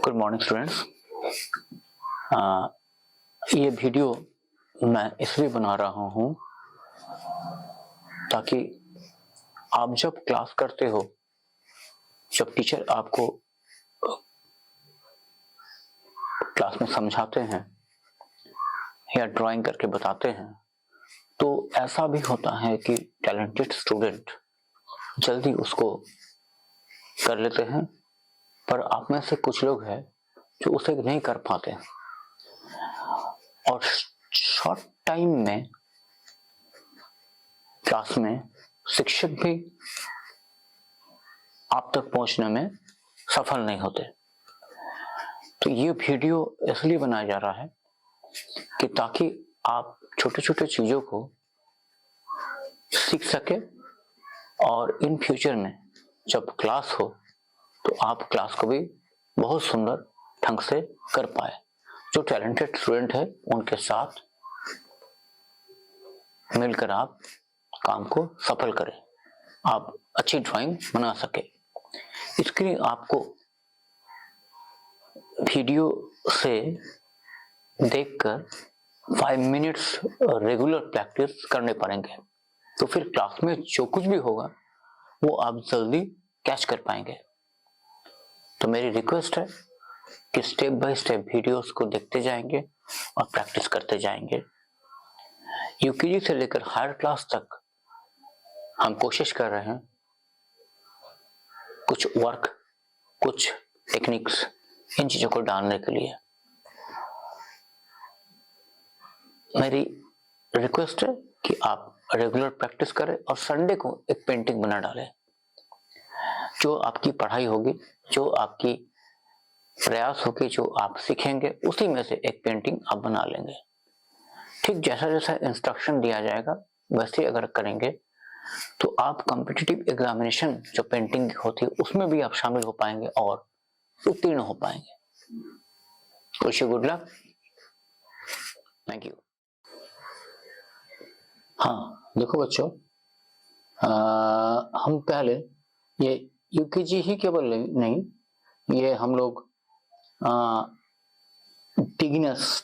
Good morning students. ये video मैं इसलिए बना रहा हूँ ताकि आप जब क्लास करते हो, जब टीचर आपको क्लास में समझाते हैं या ड्राइंग करके बताते हैं, तो ऐसा भी होता है कि टैलेंटेड स्टूडेंट जल्दी उसको कर लेते हैं, पर आप में से कुछ लोग हैं जो उसे नहीं कर पाते और शॉर्ट टाइम में क्लास में शिक्षक भी आप तक पहुंचने में सफल नहीं होते। तो ये वीडियो इसलिए बनाया जा रहा है कि ताकि आप छोटे छोटे चीजों को सीख सके और इन फ्यूचर में जब क्लास हो तो आप क्लास को भी बहुत सुंदर ढंग से कर पाए। जो टैलेंटेड स्टूडेंट है उनके साथ मिलकर आप काम को सफल करें, आप अच्छी ड्राइंग बना सके। इसके लिए आपको वीडियो से देखकर 5 मिनट्स रेगुलर प्रैक्टिस करने पड़ेंगे, तो फिर क्लास में जो कुछ भी होगा वो आप जल्दी कैच कर पाएंगे। तो मेरी रिक्वेस्ट है कि स्टेप बाय स्टेप वीडियोस को देखते जाएंगे और प्रैक्टिस करते जाएंगे। यूकेजी से लेकर हायर क्लास तक हम कोशिश कर रहे हैं कुछ वर्क, कुछ टेक्निक्स इन चीजों को डालने के लिए। मेरी रिक्वेस्ट है कि आप रेगुलर प्रैक्टिस करें और संडे को एक पेंटिंग बना डालें। जो आपकी पढ़ाई होगी, जो आपकी प्रयास होगी, जो आप सीखेंगे, उसी में से एक पेंटिंग आप बना लेंगे। ठीक जैसा जैसा इंस्ट्रक्शन दिया जाएगा वैसे अगर करेंगे तो आप कॉम्पिटिटिव एग्जामिनेशन जो पेंटिंग होती है उसमें भी आप शामिल हो पाएंगे और उत्तीर्ण हो पाएंगे। Wish you good luck. Thank you. हाँ देखो बच्चों, हम पहले ये यूकेजी ही केवल नहीं, ये हम लोग बिगिनर्स,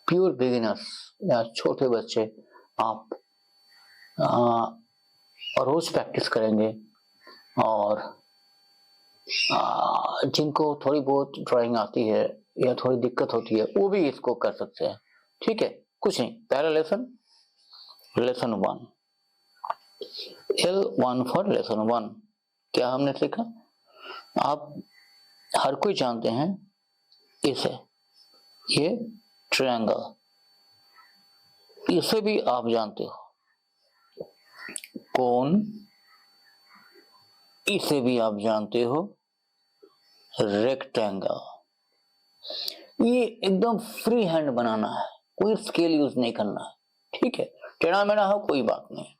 प्योर बिगिनर्स या छोटे बच्चे आप रोज प्रैक्टिस करेंगे और जिनको थोड़ी बहुत ड्राइंग आती है या थोड़ी दिक्कत होती है वो भी इसको कर सकते हैं। ठीक है, कुछ नहीं। पहला लेसन 1, L1 फॉर लेसन 1। क्या हमने सीखा? आप हर कोई जानते हैं इसे, ये ट्रायंगल, इसे भी आप जानते हो, कोन, इसे भी आप जानते हो, रेक्टेंगल। ये एकदम फ्री हैंड बनाना है, कोई स्केल यूज नहीं करना है। ठीक है, टेढ़ा मेढ़ा हो कोई बात नहीं।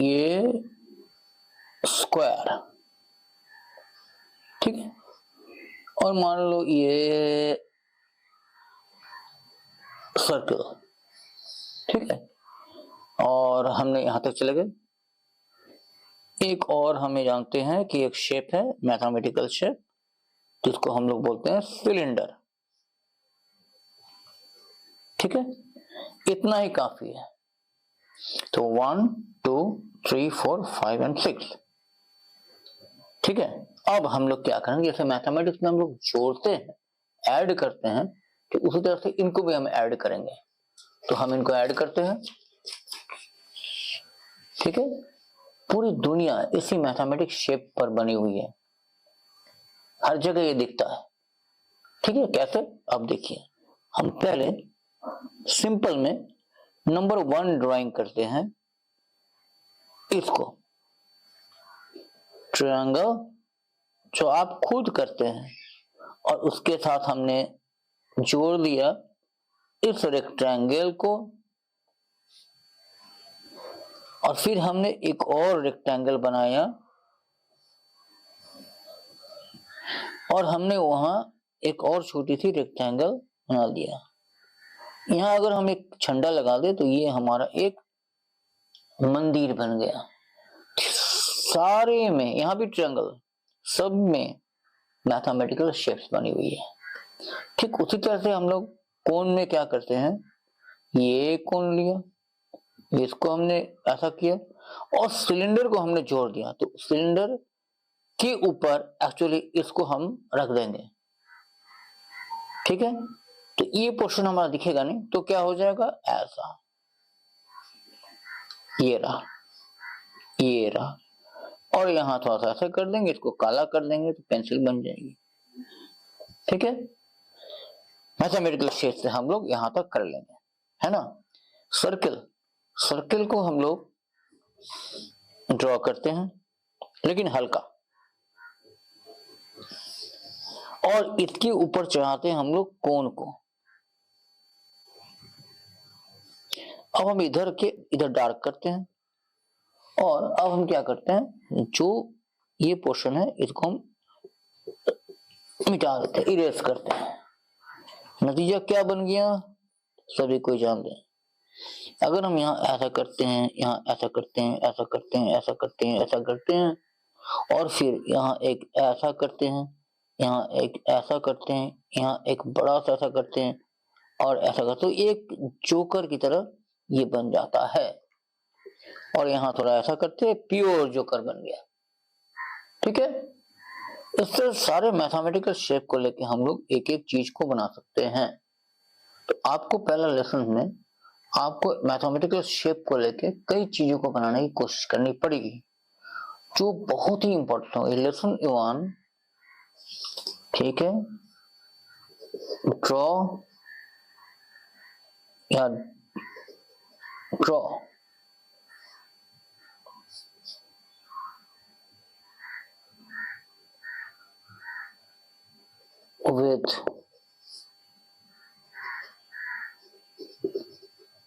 ये स्क्वायर, ठीक है, और मान लो ये सर्कल, ठीक है, और हमने यहां तक चले गए। एक और हमें जानते हैं कि एक शेप है, मैथमेटिकल शेप, जिसको हम लोग बोलते हैं सिलेंडर। ठीक है, इतना ही काफी है। तो 1 2 3 4 5 और 6। ठीक है, अब हम लोग क्या करेंगे, जैसे मैथमेटिक्स में हम लोग जोड़ते हैं, ऐड करते हैं, तो उसी तरह से इनको भी हम ऐड करेंगे। तो हम इनको ऐड करते हैं। ठीक है, पूरी दुनिया इसी मैथमेटिक्स शेप पर बनी हुई है, हर जगह ये दिखता है। ठीक है, कैसे? अब देखिए, हम पहले सिंपल में नंबर 1 ड्राइंग करते हैं, इसको ट्रायंगल जो आप खुद करते हैं, और उसके साथ हमने जोड़ दिया इस रेक्टेंगल को, और फिर हमने एक और रेक्टेंगल बनाया और हमने वहां एक और छोटी सी रेक्टेंगल बना दिया। यहां अगर हम एक झंडा लगा दे तो ये हमारा एक मंदिर बन गया। सारे में, यहां भी ट्रायंगल, सब में मैथमेटिकल शेप्स बनी हुई है। ठीक उसी तरह से हम लोग कोन में क्या करते हैं, ये कोन लिया, इसको हमने ऐसा किया और सिलेंडर को हमने जोड़ दिया, तो सिलेंडर के ऊपर एक्चुअली इसको हम रख देंगे। ठीक है, तो ये पोर्शन हमारा दिखेगा नहीं, तो क्या हो जाएगा, ऐसा, ये रहा, ये रहा, और यहां थोड़ा सा ऐसा कर देंगे, इसको काला कर देंगे तो पेंसिल बन जाएगी। ठीक है, मैथमेटिकल शेप से हम लोग यहां तक कर लेंगे, है ना। सर्किल, सर्किल को हम लोग ड्रॉ करते हैं लेकिन हल्का, और इसके ऊपर चढ़ाते हैं हम लोग कोन को। अब हम इधर के इधर डार्क करते हैं, और अब हम क्या करते हैं, जो ये पोर्शन है इसको हम मिटा देते हैं, इरेज करते हैं। नतीजा क्या बन गया, सभी कोई जानते हैं। अगर हम यहाँ ऐसा करते हैं, यहाँ ऐसा करते हैं, ऐसा करते हैं, ऐसा करते हैं, ऐसा करते हैं, और फिर यहाँ एक ऐसा करते हैं, यहाँ एक ऐसा करते हैं, यहाँ एक बड़ा सा ऐसा करते हैं, और ऐसा करते हैं, एक जोकर की तरह ये बन जाता है। और यहाँ थोड़ा ऐसा करते हैं, प्योर जोकर बन गया। ठीक है, इससे सारे मैथमेटिकल शेप को लेके हम लोग एक एक चीज को बना सकते हैं। तो आपको पहला लेसन में आपको मैथमेटिकल शेप को लेके कई चीजों को बनाने की कोशिश करनी पड़ेगी, जो बहुत ही इंपॉर्टेंट हो। लेसन 1, ठीक है, ड्रॉ या ड्रॉ with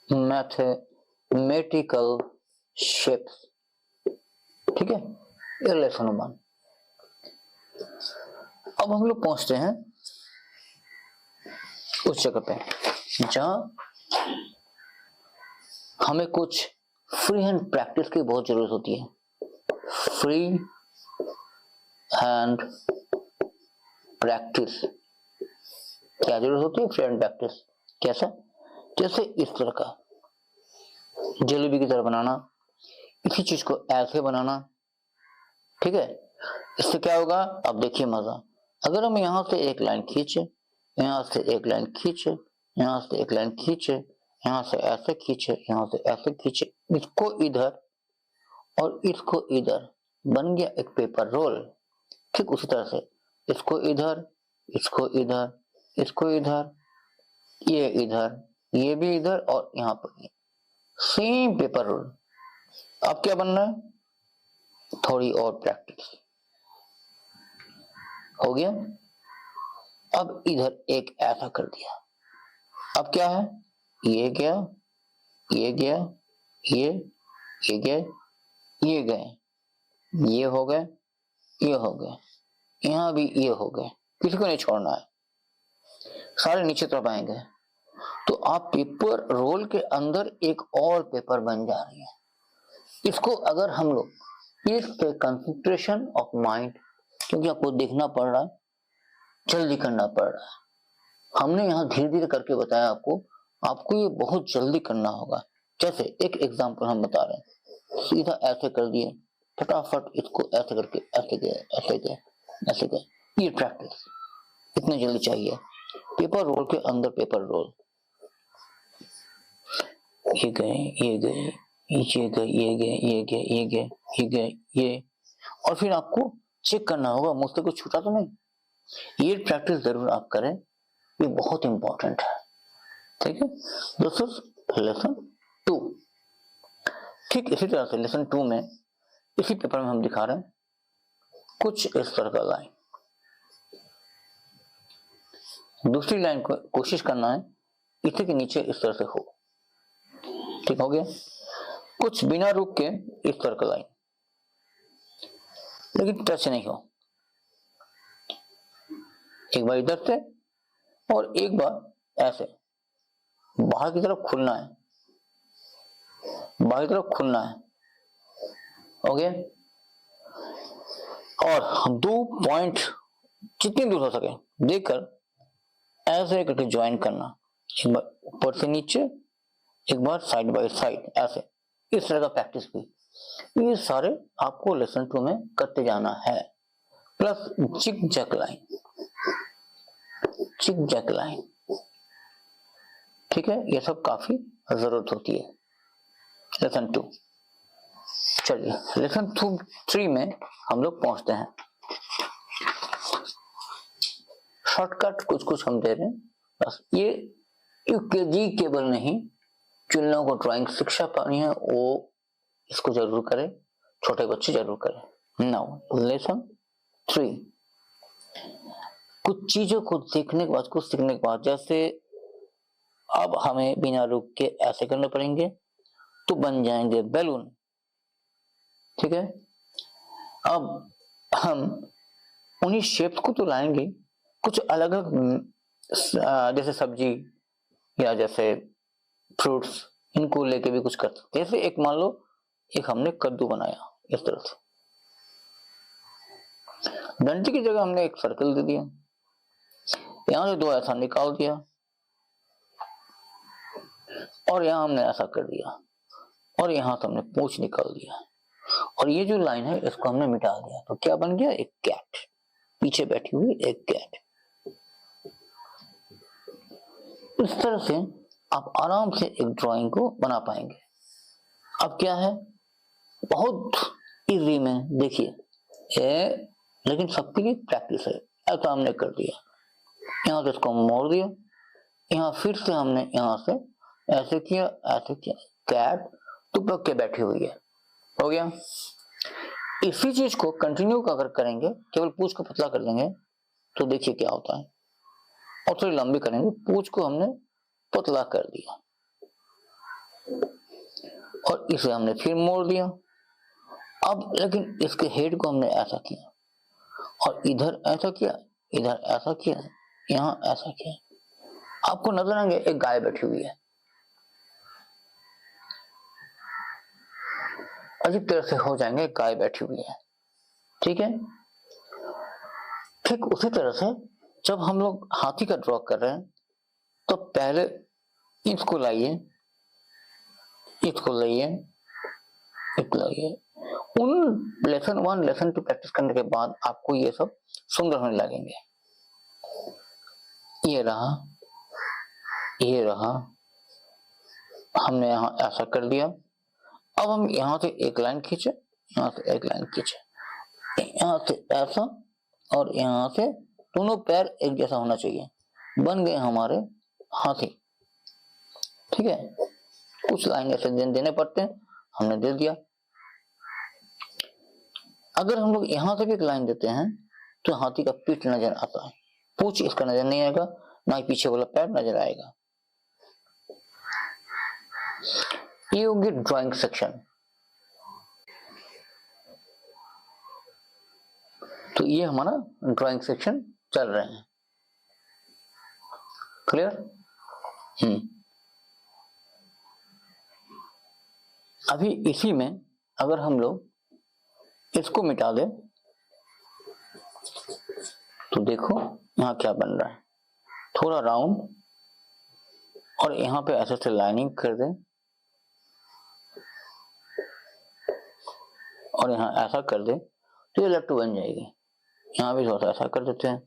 mathematical shapes। ठीक है, ये लेसन 1। अब हम लोग पहुंचते हैं उस जगह पे जहां हमें कुछ फ्री हैंड प्रैक्टिस की बहुत जरूरत होती है। फ्री हैंड प्रैक्टिस, क्या जरूरत होती है, फ्री हैंड प्रैक्टिस। कैसा, जैसे इस तरह का जलेबी की तरह बनाना, इसी चीज को ऐसे बनाना। ठीक है, इससे क्या होगा, अब देखिए मजा। अगर हम यहां से एक लाइन खींचे, यहां से एक लाइन खींचे, यहां से एक लाइन खींचे, यहां से ऐसे खींचे, यहां से ऐसे खींचे, इसको इधर और इसको इधर, बन गया एक पेपर रोल। ठीक उसी तरह से इसको इधर, इसको इधर, इसको इधर, ये इधर, ये भी इधर, और यहाँ पर सेम पेपर रोल। अब क्या बनना है, थोड़ी और प्रैक्टिस हो गया। अब इधर एक ऐसा कर दिया, अब क्या है, ये गया, ये गया, ये गया, ये गए, ये हो गए, ये हो गए, यहां भी ये हो गए, किसी को नहीं छोड़ना है, सारे नीचे तरफ आएंगे। तो आप पेपर रोल के अंदर एक और पेपर बन जा रही है। इसको अगर हम लोग इस पे कंसंट्रेशन ऑफ माइंड, क्योंकि आपको देखना पड़ रहा है, जल्दी करना पड़ रहा है, हमने यहाँ धीरे धीरे करके बताया आपको ये बहुत जल्दी करना होगा। जैसे एक एग्जांपल हम बता रहे हैं, सीधा ऐसे कर दिए, फटाफट इसको ऐसे करके ऐसे गए, ऐसे गए, ऐसे गए, ये प्रैक्टिस इतनी जल्दी चाहिए। पेपर रोल के अंदर पेपर रोल, ये गए, ये गए, ये गए, ये गए, ये गए, ये गए, ये गए, ये, और फिर आपको चेक करना होगा मुझसे कुछ छूटा तो नहीं। ये प्रैक्टिस जरूर आप करें, ये बहुत इंपॉर्टेंट है। ठीक है, दिस इज लेसन 2। ठीक इसी तरह से लेसन 2 में इसी पेपर में हम दिखा रहे हैं कुछ इस तरह का लाइन। दूसरी लाइन को कोशिश करना है इसी के नीचे इस तरह से हो। ठीक हो गया, कुछ बिना रुक के इस तरह का लाइन, लेकिन टच नहीं हो। एक बार इधर से और एक बार ऐसे बाहर की तरफ खुलना है, बाहर की तरफ खुलना है। हो गया, और 2 पॉइंट जितनी दूर हो सके देखकर ऐसे करके ज्वाइन करना, एक बार ऊपर से नीचे, एक बार साइड बाय साइड, ऐसे इस तरह का प्रैक्टिस भी, ये सारे आपको लेसन 2 में करते जाना है। Plus zigzag line, zigzag line, ठीक है, ये सब काफी जरूरत होती है लेसन 2। चलिए लेसन 3 में हम लोग पहुंचते हैं। शॉर्टकट कुछ कुछ हम दे रहे हैं बस। ये यूकेजी केवल नहीं, जिन लोगों को ड्राइंग शिक्षा पानी है वो इसको जरूर करें, छोटे बच्चे जरूर करें। नाउ लेसन 3, कुछ चीजों को देखने के बाद, कुछ सीखने के बाद, जैसे अब हमें बिना रुक के ऐसे करने पड़ेंगे तो बन जाएंगे बैलून, ठीक है। अब हम उन्हीं शेप्स को तो लाएंगे, कुछ अलग अलग, जैसे सब्जी या जैसे फ्रूट्स, इनको लेके भी कुछ कर सकते हैं। जैसे एक मान लो एक हमने कद्दू बनाया इस तरह से, डंडी की जगह हमने एक सर्कल दे दिया, यहां से 2 ऐसा निकाल दिया और यहां हमने ऐसा कर दिया और यहां से हमने पूंछ निकाल दिया और ये जो लाइन है इसको हमने मिटा दिया, तो क्या बन गया, एक कैट, पीछे बैठी हुई एक कैट। इस तरह से आप आराम से एक ड्राइंग को बना पाएंगे। अब क्या है, बहुत इजी में देखिए, लेकिन सबके लिए प्रैक्टिस है। ऐसा हमने कर दिया, यहां से इसको मोड़ दिया, यहां फिर से हमने यहां से ऐसे किया, ऐसे किया, कैट टुपक के बैठी हुई है, हो गया। इसी चीज को कंटिन्यू अगर करेंगे, केवल पूंछ को पतला कर देंगे तो देखिए क्या होता है, और थोड़ी लंबी करेंगे, पूंछ को हमने पतला कर दिया और इसे हमने फिर मोड़ दिया। अब लेकिन इसके हेड को हमने ऐसा किया और इधर ऐसा किया, इधर ऐसा किया, यहां ऐसा किया। आपको नजर आएंगे एक गाय बैठी हुई है, अजीब तरह से हो जाएंगे, गाय बैठी हुई है, ठीक है। ठीक उसी तरह से जब हम लोग हाथी का ड्रॉ कर रहे हैं तो पहले इसको लाइए, इसको लाइए, इसको लाइए। उन लेसन 1 लेसन 2 प्रैक्टिस करने के बाद आपको ये सब सुंदर होने लगेंगे। ये रहा, ये रहा, हमने यहां ऐसा कर दिया। अब हम यहां से एक लाइन खींचे, यहां से एक लाइन खींचे, यहां से ऐसा और यहां से दोनों पैर एक जैसा होना चाहिए, बन गए हमारे हाथी, ठीक है। कुछ लाइन ऐसे देने पड़ते हैं, हमने दे दिया। अगर हम लोग यहां से भी एक लाइन देते हैं तो हाथी का पीठ नजर आता है, पूंछ इसका नजर नहीं आएगा, ना ही पीछे वाला पैर नजर आएगा। ये होगी ड्राइंग सेक्शन। तो ये हमारा ड्राइंग सेक्शन चल रहे हैं, क्लियर। अभी इसी में अगर हम लोग इसको मिटा दें तो देखो यहां क्या बन रहा है, थोड़ा राउंड, और यहां पे ऐसे से लाइनिंग कर दें और यहां ऐसा कर दें तो ये लट्टू बन जाएगी। यहां भी थोड़ा सा ऐसा कर देते हैं।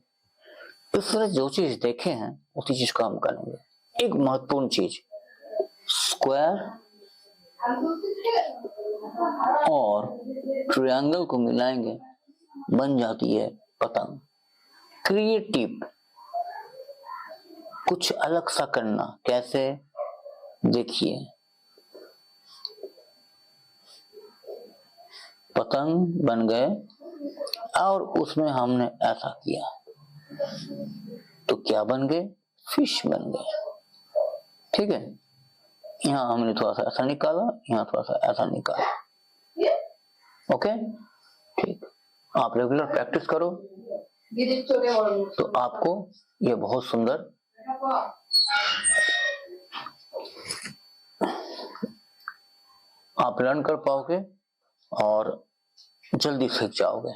इस तरह जो चीज देखे हैं उसी चीज को हम करेंगे। एक महत्वपूर्ण चीज, स्क्वायर और ट्रायंगल को मिलाएंगे बन जाती है पतंग। क्रिएटिव, कुछ अलग सा करना, कैसे देखिए, पतंग बन गए और उसमें हमने ऐसा किया तो क्या बन गए, फिश बन गए, ठीक है। यहां हमने थोड़ा सा ऐसा निकाला, यहां थोड़ा सा ऐसा निकाला, ओके, ठीक। आप रेगुलर प्रैक्टिस करो तो आपको ये बहुत सुंदर आप लर्न कर पाओगे और जल्दी सीख जाओगे।